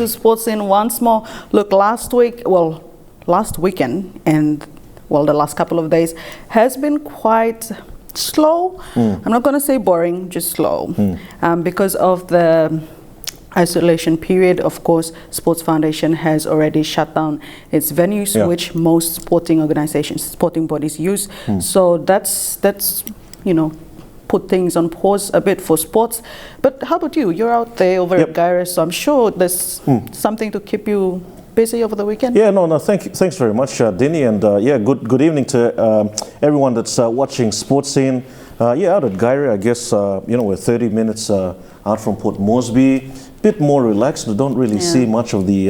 into sports in once more. Look, last weekend and the last couple of days has been quite slow. I'm not going to say boring, just slow. Because of the isolation period, of course, Sports Foundation has already shut down its venues, which most sporting organizations, sporting bodies use. So that's put things on pause a bit for sports. But how about you? You're out there over at Gyrus, so I'm sure there's something to keep you busy over the weekend. Yeah, no, thanks very much, Dini, and good evening to everyone that's watching Sports Scene. Out at Gyrus, I guess we're 30 minutes out from Port Moresby. Bit more relaxed. We don't really see much of the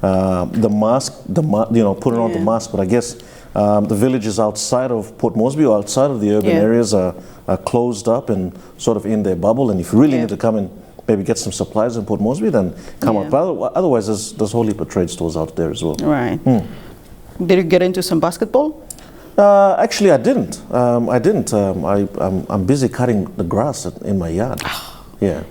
mask, putting on the mask. But I guess the villages outside of Port Moresby or outside of the urban areas are closed up and sort of in their bubble. And if you really need to come and maybe get some supplies in Port Moresby, then come out. But otherwise, there's a whole heap of trade stores out there as well. Right. Did you get into some basketball? Actually, I didn't. I'm busy cutting the grass in my yard. Yeah.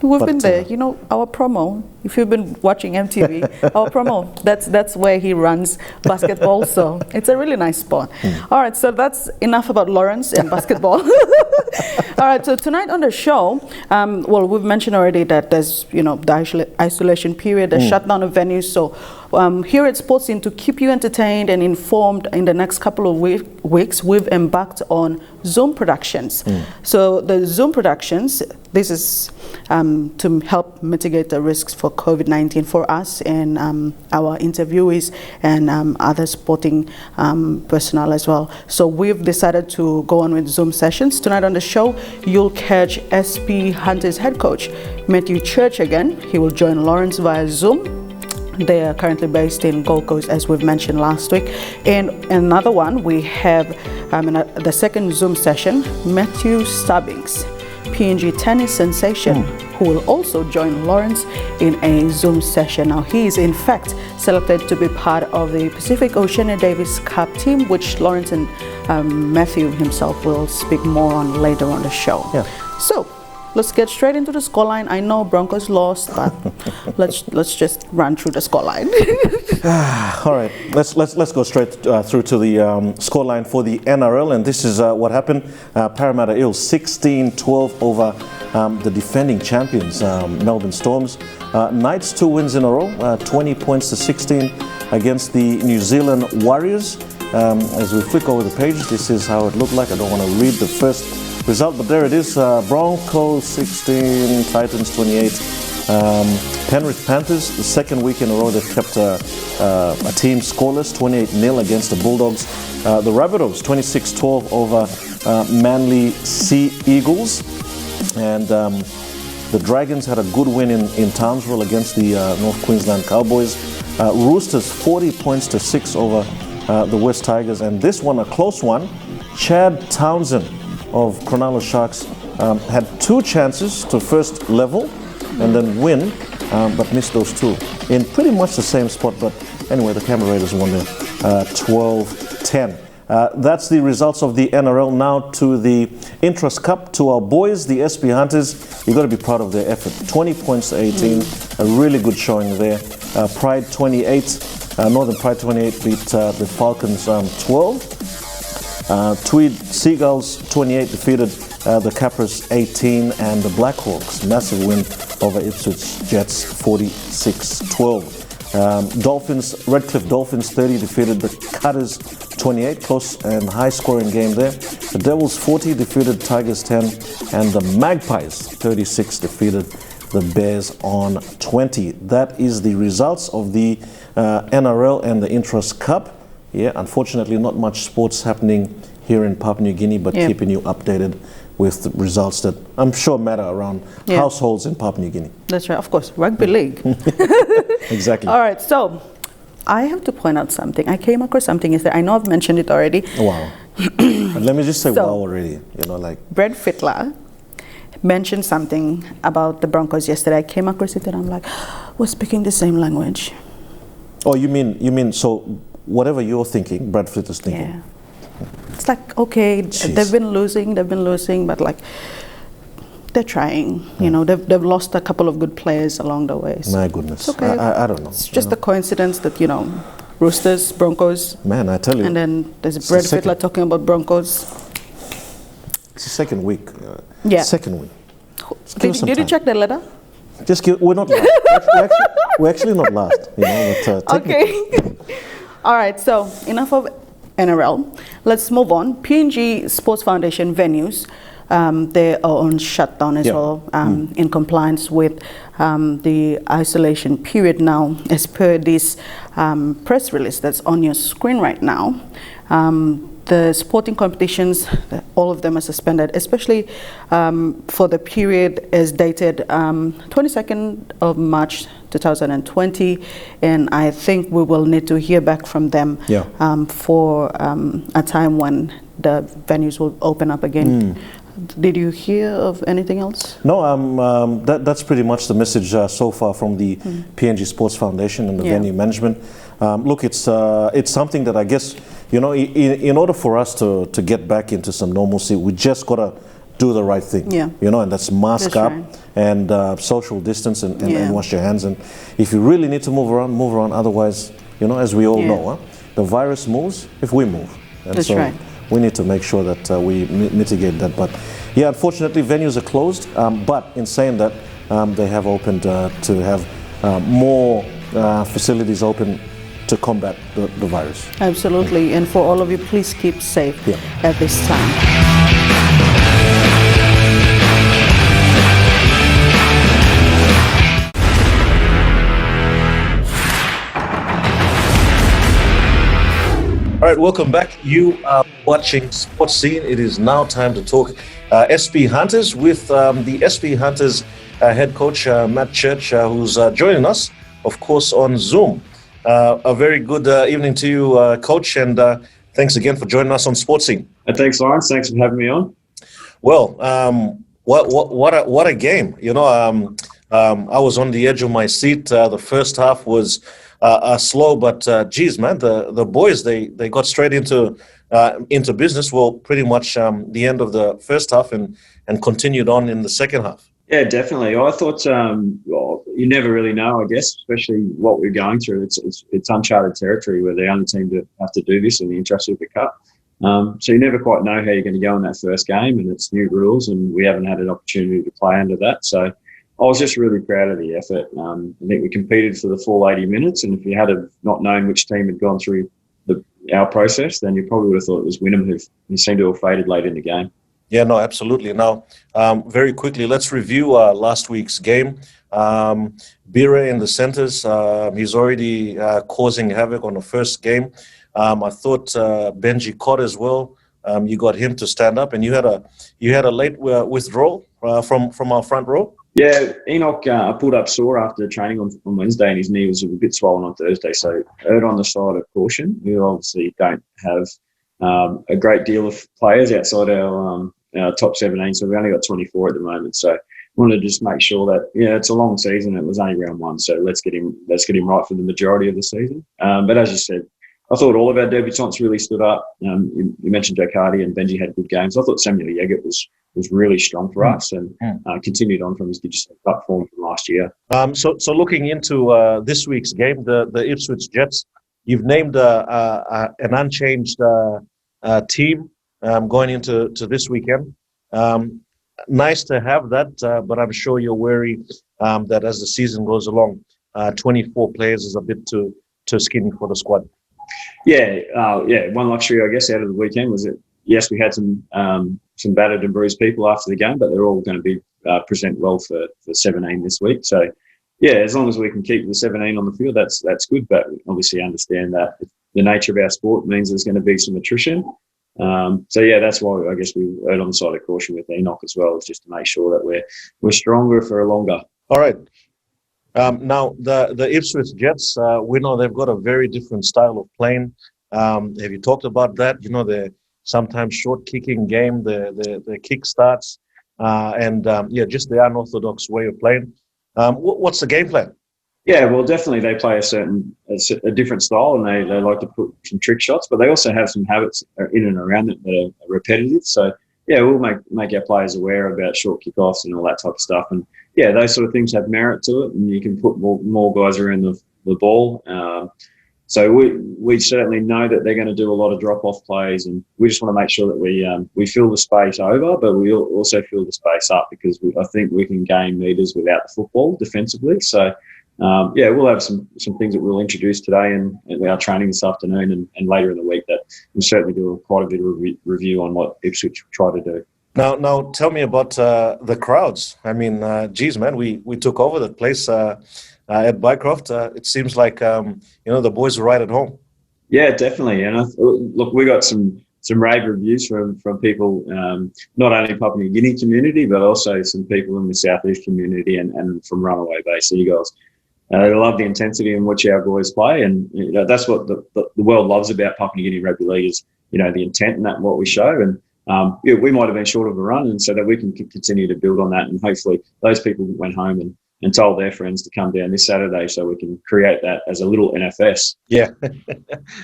We've been there. Our promo, if you've been watching MTV, our promo, that's where he runs basketball. So it's a really nice sport. All right, so that's enough about Lawrence and basketball. All right, so tonight on the show, we've mentioned already that there's, the isolation period, the shutdown of venues. So here at Sports Scene, to keep you entertained and informed in the next couple of weeks, we've embarked on Zoom productions. So the Zoom productions, this is to help mitigate the risks for COVID-19 for us and our interviewees and other sporting personnel as well. So we've decided to go on with Zoom sessions. Tonight on the show, you'll catch SP Hunters head coach Mathew again. He will join Lawrence via Zoom. They are currently based in Gold Coast, as we've mentioned last week. And another one, we have the second Zoom session, Mathew Stubbings, PNG tennis sensation, who will also join Lawrence in a Zoom session. Now, he is in fact selected to be part of the Pacific Oceania Davies Cup team, which Lawrence and Mathew himself will speak more on later on the show. So let's get straight into the scoreline. I know Broncos lost, but let's just run through the scoreline. All right, let's go straight through to the scoreline for the NRL, and this is what happened. Parramatta Eels 16-12 over the defending champions Melbourne Storms. Knights 2 wins in a row, 20 points to 16 against the New Zealand Warriors. As we flick over the page, this is how it looked like. I don't want to read the first result, but there it is. Broncos 16, Titans 28. Penrith Panthers, the second week in a row they've kept a team scoreless, 28-0 against the Bulldogs. The Rabbitohs 26-12 over Manly Sea Eagles. And the Dragons had a good win in Townsville against the North Queensland Cowboys. Roosters 40 points to 6 over the West Tigers. And this one, a close one, Chad Townsend of Cronulla Sharks had 2 chances to first level and then win, but missed those 2 in pretty much the same spot. But anyway, the Canberra Raiders won there 12-10. That's the results of the NRL. Now to the Intrust Cup, to our boys, the SP Hunters. You've got to be proud of their effort. 20 points to 18, a really good showing there. Pride 28, Northern Pride 28 beat the Falcons 12. Tweed Seagulls 28 defeated the Capras 18, and the Blackhawks massive win over Ipswich Jets 46-12. Redcliffe Dolphins 30 defeated the Cutters 28, close and high scoring game there. The Devils 40 defeated Tigers 10, and the Magpies 36 defeated the Bears on 20. That is the results of the NRL and the Intrust Cup. Yeah, unfortunately not much sports happening here in Papua New Guinea, but keeping you updated with the results that I'm sure matter around households in Papua New Guinea. That's right, of course, rugby league. Exactly. All right, so I have to point out something. I came across something yesterday. I know I've mentioned it already. Wow. And let me just say wow already. Brad Fittler mentioned something about the Broncos yesterday. I came across it and I'm like, we're speaking the same language. Oh, you mean so whatever you're thinking, Brad Fittler's thinking. Yeah. It's like, okay, they've been losing, but like, they're trying. You know, they've lost a couple of good players along the way. So My goodness. it's okay. I don't know. It's just a coincidence that, you know, Roosters, Broncos. Man, I tell you. And then there's Brad Fittler talking about Broncos. It's the second week. Yeah. Second week. Did you check the letter? We're not last. we're actually not last. You know, but, okay. All right. So enough of NRL. Let's move on. PNG Sports Foundation Venues. They are on shutdown as well, in compliance with the isolation period now, as per this press release that's on your screen right now. The sporting competitions, all of them are suspended, especially for the period as dated 22nd of March 2020, and I think we will need to hear back from them for a time when the venues will open up again. Did you hear of anything else? No, that's pretty much the message so far from the PNG Sports Foundation and the venue management. Look, it's something that I guess, you know, in order for us to get back into some normalcy, we just got to do the right thing. You know, and that's mask up and social distance and wash your hands. And if you really need to move around. Otherwise, you know, as we all know, the virus moves if we move. And that's right. We need to make sure that we mitigate that. But yeah, unfortunately, venues are closed. But in saying that, they have opened to have more facilities open to combat the virus. Absolutely. And for all of you, please keep safe at this time. All right, welcome back. You are watching Sports Scene. It is now time to talk SP Hunters with the SP Hunters head coach, Matt Church, who's joining us, of course, on Zoom. A very good evening to you, Coach, and thanks again for joining us on Sports Scene. Thanks, Lawrence. Thanks for having me on. Well, what a game. You know, I was on the edge of my seat. The first half was slow, but geez, man, the boys they got straight into business. Well, pretty much the end of the first half and continued on in the second half. Yeah, definitely. I thought, well, you never really know, I guess, especially what we're going through. It's uncharted territory. We're the only team to have to do this in the interest of the cup. So you never quite know how you're going to go in that first game, and it's new rules, and we haven't had an opportunity to play under that. So I was just really proud of the effort. I think we competed for the full 80 minutes, and if you had not known which team had gone through our process, then you probably would have thought it was Wynnum, who seemed to have faded late in the game. Yeah, no, absolutely. Now, very quickly, let's review last week's game. Bira in the centres, he's already causing havoc on the first game. I thought Benji Cott as well. You got him to stand up, and you had a late withdrawal from our front row. Yeah, Enoch pulled up sore after training on Wednesday, and his knee was a bit swollen on Thursday. So erred on the side of caution. We obviously don't have a great deal of players outside our top 17, so we've only got 24 at the moment. So wanted to just make sure that it's a long season. It was only round one, so let's get him right for the majority of the season. But as you said, I thought all of our debutants really stood up. You mentioned Jack Hardy and Benji had good games. I thought Samuel Yeggett was really strong for us and continued on from his digital platform from last year. So looking into this week's game, the Ipswich Jets, you've named an unchanged team going into this weekend. Nice to have that, but I'm sure you're wary that as the season goes along, 24 players is a bit too skinny for the squad. Yeah. One luxury, I guess, out of the weekend was that, yes, we had some battered and bruised people after the game, but they're all going to be present well for 17 this week. So, yeah, as long as we can keep the 17 on the field, that's good. But we obviously understand that the nature of our sport means there's going to be some attrition. So, yeah, that's why I guess we erred on the side of caution with Enoch as well, is just to make sure that we're stronger for longer. All right. Now, the Ipswich Jets, we know they've got a very different style of playing. Have you talked about that? You know, the sometimes short kicking game, the kick starts, and just the unorthodox way of playing. What's the game plan? Yeah, well, definitely they play a different style, and they like to put some trick shots, but they also have some habits in and around it that are repetitive. So we'll make our players aware about short kickoffs and all that type of stuff. And yeah, those sort of things have merit to it, and you can put more guys around the ball. So we certainly know that they're going to do a lot of drop-off plays, and we just want to make sure that we fill the space over, but we also fill the space up, because I think we can gain metres without the football defensively. So, we'll have some things that we'll introduce today and our training this afternoon and later in the week, that we'll certainly do quite a bit of review on what Ipswich try to do. Now tell me about the crowds. I mean, geez, man, we took over the place at Bycroft. It seems like the boys are right at home. Yeah, definitely. And look, we got some rave reviews from people, not only Papua New Guinea community, but also some people in the Southeast community and from Runaway Bay Seagulls. They love the intensity in which our boys play, and that's what the world loves about Papua New Guinea rugby league is the intent and that what we show. And we might have been short of a run, and so that we can continue to build on that. And hopefully those people went home and told their friends to come down this Saturday, so we can create that as a little NFS. Yeah,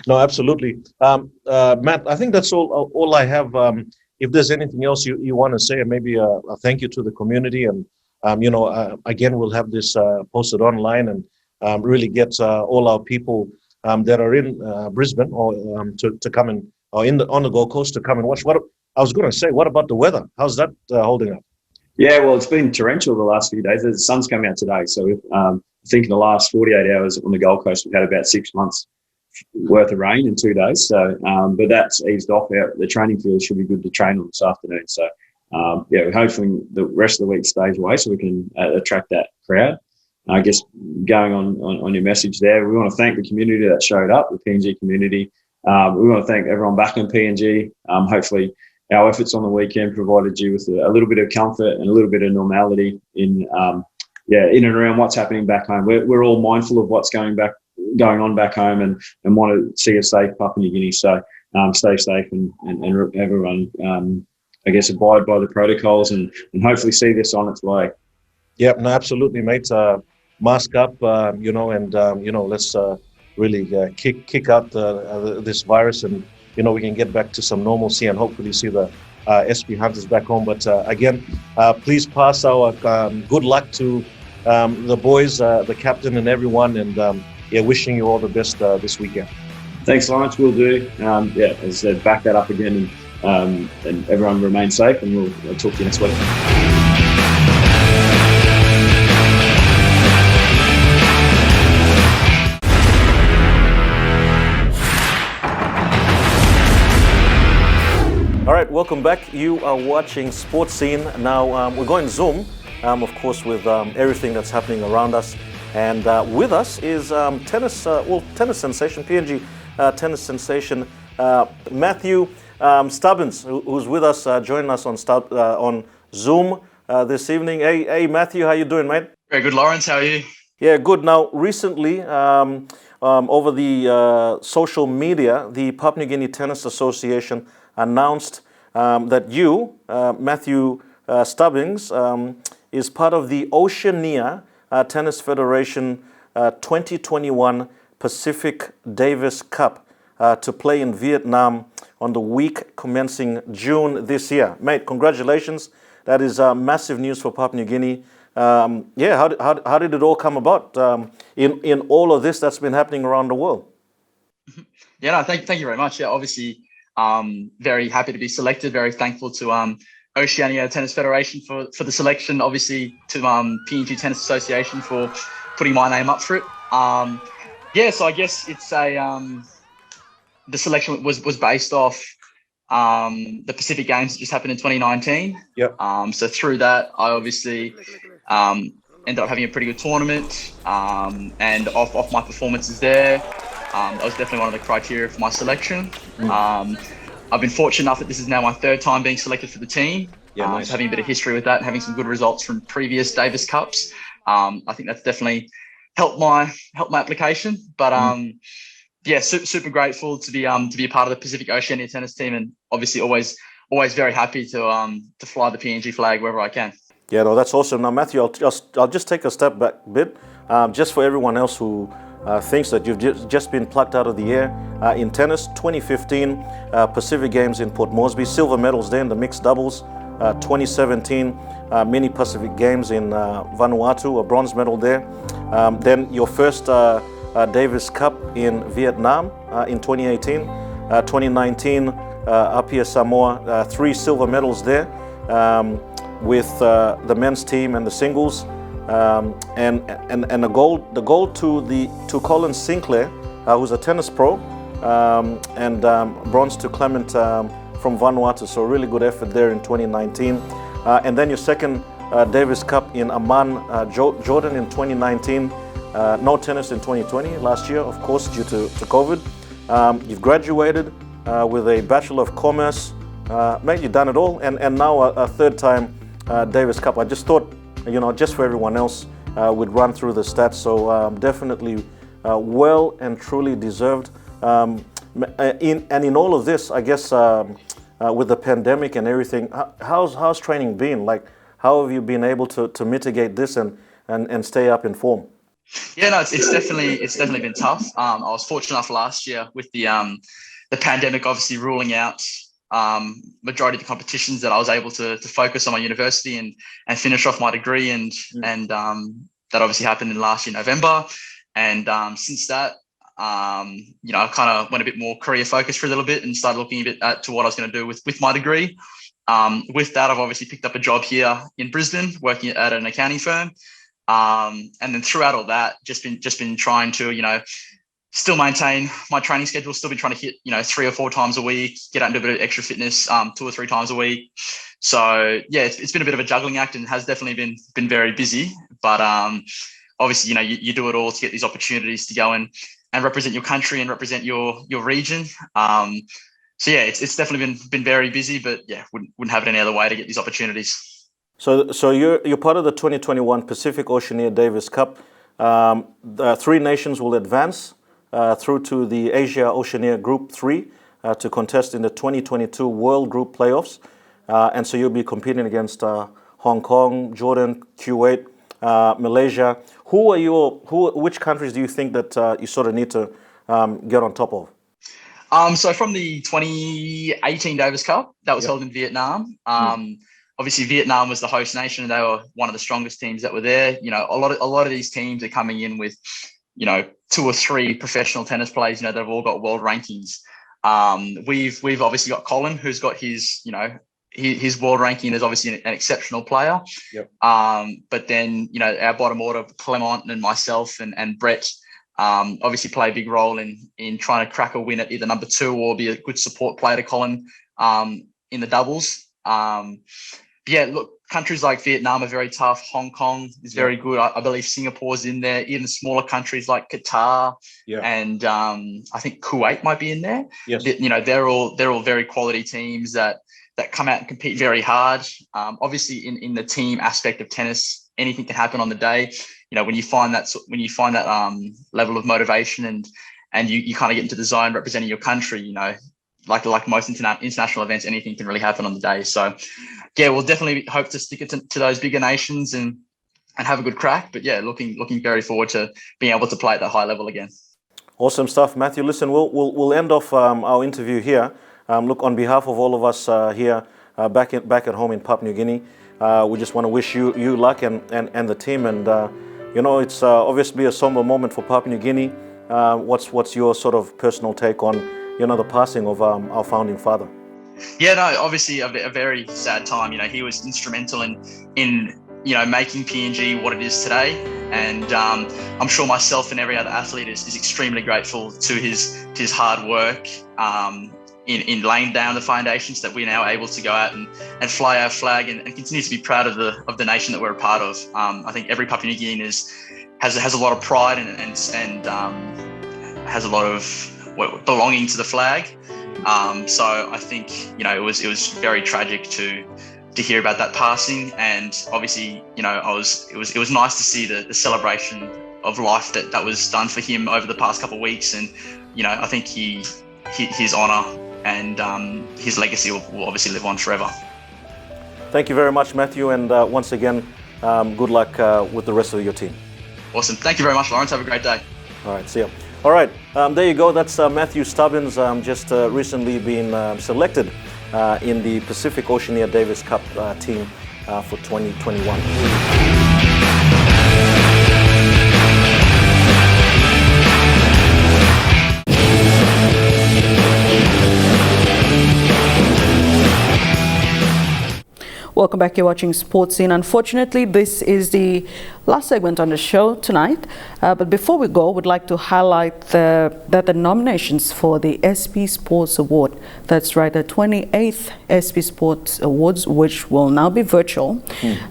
no, absolutely. Matt, I think that's all I have. If there's anything else you want to say, maybe a thank you to the community, and again, we'll have this posted online and really get all our people that are in Brisbane or to come in, or on the Gold Coast to come and watch. What I was going to say, what about the weather? How's that holding up? Yeah, well, it's been torrential the last few days. The sun's come out today, so I think in the last 48 hours on the Gold Coast, we've had about 6 months worth of rain in 2 days. So, but that's eased off. The training field should be good to train on this afternoon. So, we're hoping the rest of the week stays away so we can attract that crowd. I guess going on your message there, we want to thank the community that showed up, the PNG community. We want to thank everyone back in PNG. Hopefully, our efforts on the weekend provided you with a little bit of comfort and a little bit of normality in and around what's happening back home. We're all mindful of what's going on back home and want to see a safe Papua New Guinea. So stay safe and everyone, abide by the protocols and hopefully see this on its way. Yeah, no, absolutely, mate. Mask up, let's really kick out this virus, and we can get back to some normalcy and hopefully see the SP Hunters back home. But again, please pass our good luck to the boys, the captain and everyone, and wishing you all the best this weekend. Thanks, Lawrence. We'll do. As I said, back that up again, and everyone remain safe, and we'll talk to you next week. All right, welcome back. You are watching Sports Scene. Now, we're going Zoom, of course, with everything that's happening around us. And with us is tennis sensation, PNG tennis sensation, Mathew Stubbings, who's with us, joining us on Zoom this evening. Hey, Mathew, how you doing, mate? Very good, Lawrence. How are you? Yeah, good. Now, recently, over the social media, the Papua New Guinea Tennis Association announced that you, Mathew Stubbings, is part of the Oceania Tennis Federation 2021 Pacific Davies Cup to play in Vietnam on the week commencing June this year. Mate, congratulations. That is massive news for Papua New Guinea. How did it all come about in all of this that's been happening around the world? Yeah, no, thank you very much. Yeah, obviously, very happy to be selected. Very thankful to Oceania Tennis Federation for the selection. Obviously, to PNG Tennis Association for putting my name up for it. So I guess it's the selection was based off the Pacific Games that just happened in 2019. Yep. So through that, I obviously ended up having a pretty good tournament, and off my performances there, that was definitely one of the criteria for my selection. I've been fortunate enough that this is now my third time being selected for the team. Yeah, nice. So having a bit of history with that, and having some good results from previous Davis Cups. I think that's definitely helped my application. But super grateful to be a part of the Pacific Oceania tennis team, and obviously always very happy to fly the PNG flag wherever I can. Yeah, no, that's awesome. Now, Mathew, I'll just take a step back a bit, just for everyone else who things that you've just been plucked out of the air in tennis. 2015 Pacific Games in Port Moresby, silver medals there in the mixed doubles. 2017 mini Pacific Games in Vanuatu, a bronze medal there. Then your first Davies Cup in Vietnam in 2018. 2019 up here Samoa, 3 silver medals there with the men's team and the singles. And the gold to Colin Sinclair, who's a tennis pro, and bronze to Clement from Vanuatu. So a really good effort there in 2019. And then your second Davis Cup in Amman, Jordan in 2019. No tennis in 2020, last year, of course, due to COVID. You've graduated with a Bachelor of Commerce. Mate, you've done it all. And now a third time Davis Cup. I just thought, just for everyone else, we'd run through the stats. So definitely well and truly deserved. In all of this, I guess, with the pandemic and everything, how's training been? Like, how have you been able to mitigate this and stay up in form? Yeah, no, it's definitely been tough. I was fortunate enough last year with the pandemic obviously ruling out majority of the competitions, that I was able to focus on my university and finish off my degree, and that obviously happened in last year November. And since that, I kind of went a bit more career focused for a little bit and started looking a bit to what I was going to do with my degree. With that, I've obviously picked up a job here in Brisbane, working at an accounting firm. And then throughout all that, just been trying to, still maintain my training schedule, still been trying to hit, 3 or 4 times a week, get out and do a bit of extra fitness, 2 or 3 times a week. So yeah, it's been a bit of a juggling act and has definitely been very busy. But obviously, you do it all to get these opportunities to go and represent your country and represent your region. So yeah, it's definitely been very busy, but yeah, wouldn't have it any other way to get these opportunities. So you're part of the 2021 Pacific Oceania Davies Cup. 3 nations will advance through to the Asia Oceania Group 3 to contest in the 2022 World Group Playoffs. And so you'll be competing against Hong Kong, Jordan, Kuwait, Malaysia. Which countries do you think that you sort of need to get on top of? So from the 2018 Davis Cup, that was held in Vietnam. Obviously, Vietnam was the host nation, and they were one of the strongest teams that were there. A lot of these teams are coming in with, 2 or 3 professional tennis players. They've all got world rankings. We've obviously got Colin, who's got his, his world ranking is obviously an exceptional player. Yep. But then, our bottom order, Clement and myself and Brett, obviously play a big role in trying to crack a win at either number 2 or be a good support player to Colin in the doubles. Yeah, look, countries like Vietnam are very tough. Hong Kong is very good. I believe Singapore's in there. Even smaller countries like Qatar and I think Kuwait might be in there. Yes. They're all very quality teams that come out and compete very hard. Obviously, in the team aspect of tennis, anything can happen on the day. When you find that level of motivation and you kind of get into the zone representing your country, like most international events, anything can really happen on the day. So, yeah, we'll definitely hope to stick it to those bigger nations and have a good crack. But yeah, looking very forward to being able to play at that high level again. Awesome stuff, Mathew. Listen, we'll end off our interview here. Look, on behalf of all of us here back at home in Papua New Guinea, we just want to wish you luck and the team. And it's obviously a somber moment for Papua New Guinea. What's your sort of personal take on the passing of our founding father? Yeah, no, obviously a very sad time. He was instrumental in making PNG what it is today, and I'm sure myself and every other athlete is extremely grateful to his hard work in laying down the foundations that we're now able to go out and fly our flag and continue to be proud of the nation that we're a part of. I think every Papua New Guinean has a lot of pride and has a lot of belonging to the flag. So I think it was very tragic to hear about that passing, and obviously it was nice to see the celebration of life that was done for him over the past couple of weeks, and I think his honour and his legacy will obviously live on forever. Thank you very much, Mathew, and once again, good luck with the rest of your team. Awesome. Thank you very much, Lawrence. Have a great day. All right, see ya. All right, there you go. That's Mathew Stubbings, just recently been selected in the Pacific Oceania Davies Cup team for 2021. Welcome back. You're watching Sports Scene. Unfortunately, this is the last segment on the show tonight. But before we go, we'd like to highlight that the nominations for the SP Sports Award, that's right, the 28th SP Sports Awards, which will now be virtual.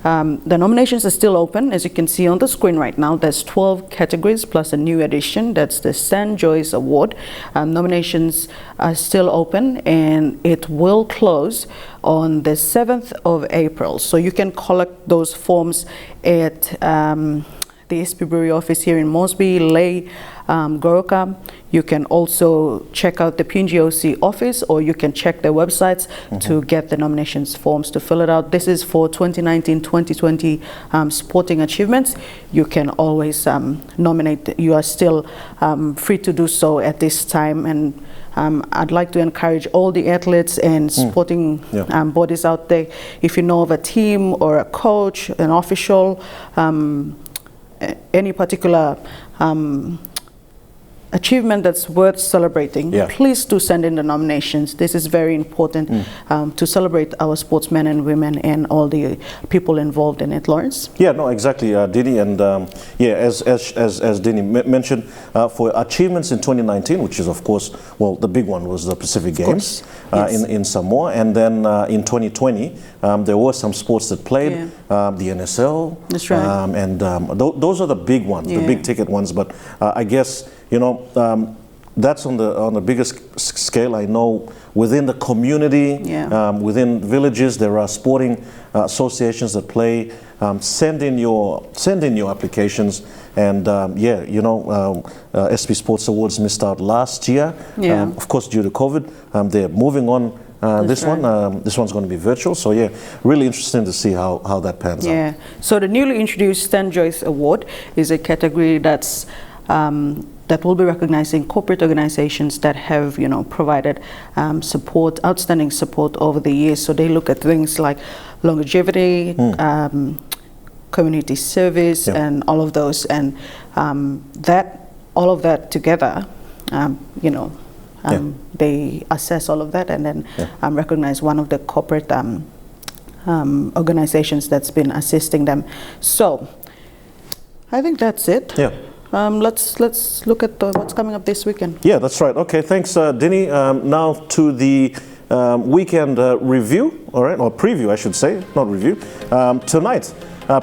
The nominations are still open. As you can see on the screen right now, there's 12 categories plus a new addition. That's the St. Joyce Award. Nominations are still open, and it will close on the 7th of April. So you can collect those forms at the SP Brewery office here in Mosby, Ley, Goroka. You can also check out the PNGOC office, or you can check their websites to get the nominations forms to fill it out. This is for 2019-2020 sporting achievements. You can always nominate. You are still free to do so at this time. And I'd like to encourage all the athletes and sporting bodies out there, if you know of a team or a coach, an official, any particular achievement that's worth celebrating, please do send in the nominations. This is very important to celebrate our sportsmen and women and all the people involved in it. Lawrence? Yeah, no, exactly, Dini. And as Dini mentioned, for achievements in 2019, which is, of course, well, the big one was the Pacific Games in Samoa. And then in 2020, there were some sports that played, the NSL. That's right. And those are the big ones, the big ticket ones. But I guess, you know, that's on the biggest scale. I know within the community, within villages, there are sporting associations that play. Send in your applications, and you know, SP Sports Awards missed out last year. Of course, due to COVID, they're moving on. This one's going to be virtual, so really interesting to see how that pans out. So the newly introduced St. Joyce Award is a category that's that will be recognizing corporate organizations that have, you know, provided support, outstanding support over the years. So they look at things like longevity, community service, and all of those, and all of that together, you know, they assess all of that and then recognize one of the corporate organizations that's been assisting them. So I think that's it. Let's look at what's coming up this weekend. Yeah, that's right. Okay, thanks, Dini. Now to the weekend review, all right, or preview, I should say, not review. Tonight,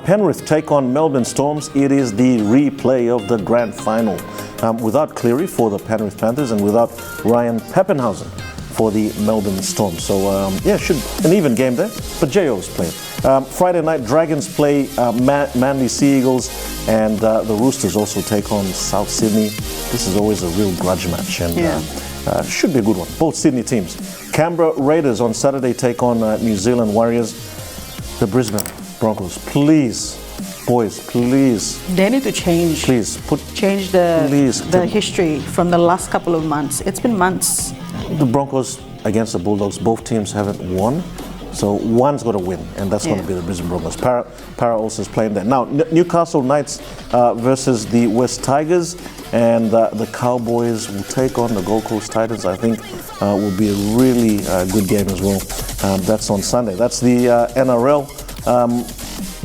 Penrith take on Melbourne Storms. It is the replay of the grand final. Without Cleary for the Penrith Panthers and without Ryan Pappenhausen for the Melbourne Storms. So, should an even game there, but J.O.'s playing. Friday night, Dragons play Manly Sea Eagles, and the Roosters also take on South Sydney. This is always a real grudge match, and should be a good one. Both Sydney teams. Canberra Raiders on Saturday take on New Zealand Warriors. The Brisbane Broncos, please, boys, please. They need to change. Please change the history from the last couple of months. It's been months. The Broncos against the Bulldogs, both teams haven't won. So one's got to win, and that's going to be the Brisbane Broncos. Para also is playing there. Now, Newcastle Knights versus the West Tigers, and the Cowboys will take on the Gold Coast Titans. I think will be a really good game as well. That's on Sunday. That's the NRL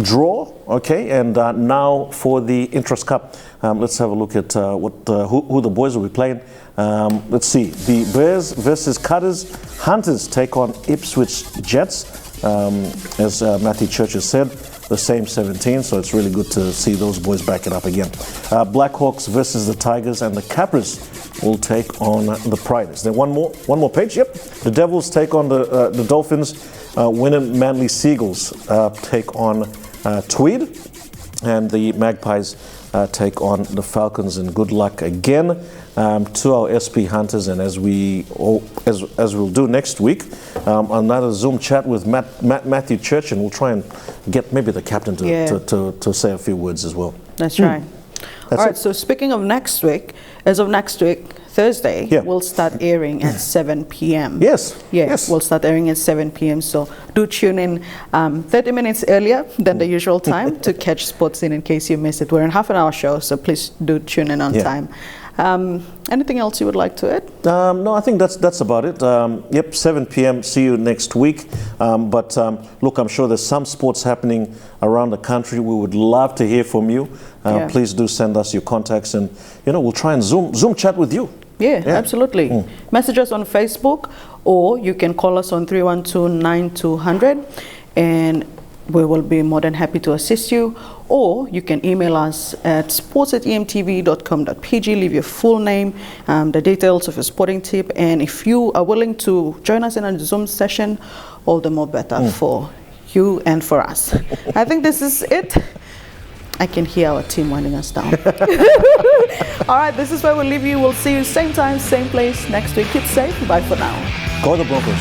draw, okay? And now for the Interest Cup. Let's have a look at who the boys will be playing. Let's see. The Bears versus Cutters. Hunters take on Ipswich Jets. As Matthew Church has said, the same 17, so it's really good to see those boys back it up again. Blackhawks versus the Tigers, and the Capras will take on the Priders. Then one more page. Yep. The Devils take on the Dolphins. Wynnum Manly Seagulls take on Tweed, and the Magpies take on the Falcons. And good luck again to our SP Hunters, and as we'll do next week, another Zoom chat with Matthew Church, and we'll try and get maybe the captain to say a few words as well. That's right. All right, so speaking of next week, as of next week, Thursday, Yeah. we'll start airing at 7 p.m. Yes. Yeah, Yes. we'll start airing at 7 p.m. So do tune in 30 minutes earlier than the usual time to catch sports in case you miss it. We're in half an hour show, so please do tune in on Yeah. time. Anything else you would like to add? No, I think that's about it. Yep, 7 p.m. See you next week. Look, I'm sure there's some sports happening around the country. We would love to hear from you. Yeah. Please do send us your contacts, and we'll try and Zoom chat with you. Yeah, absolutely. Message us on Facebook, or you can call us on 312-9200, and we will be more than happy to assist you. Or you can email us at sports@emtv.com.pg. Leave your full name, the details of your sporting tip, and if you are willing to join us in a Zoom session, all the more better for you and for us. I think this is it. I can hear our team winding us down. All right, this is where we'll leave you. We'll see you same time, same place next week. Keep safe. Bye for now. Go the Broncos.